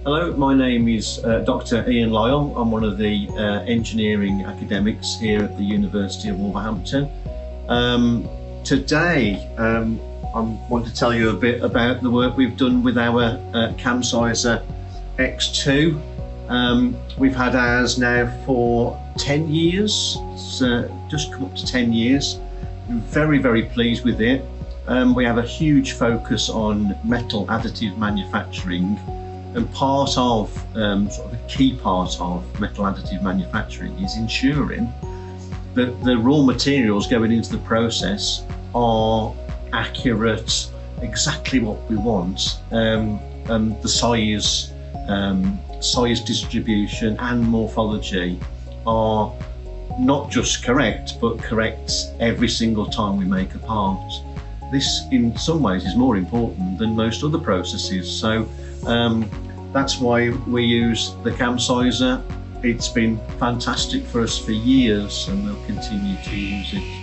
Hello, my name is Dr. Iain Lyall. I'm one of the engineering academics here at the University of Wolverhampton. Today I want to tell you a bit about the work we've done with our CAMSIZER X2. We've had ours now for 10 years, it's just come up to 10 years. I'm very, very pleased with it. We have a huge focus on metal additive manufacturing, and part of, sort of a key part of metal additive manufacturing is ensuring that the raw materials going into the process are accurate, exactly what we want, and the size distribution and morphology are not just correct, but correct every single time we make a part. This in some ways is more important than most other processes, so that's why we use the CAMSIZER. It's been fantastic for us for years, and we'll continue to use it.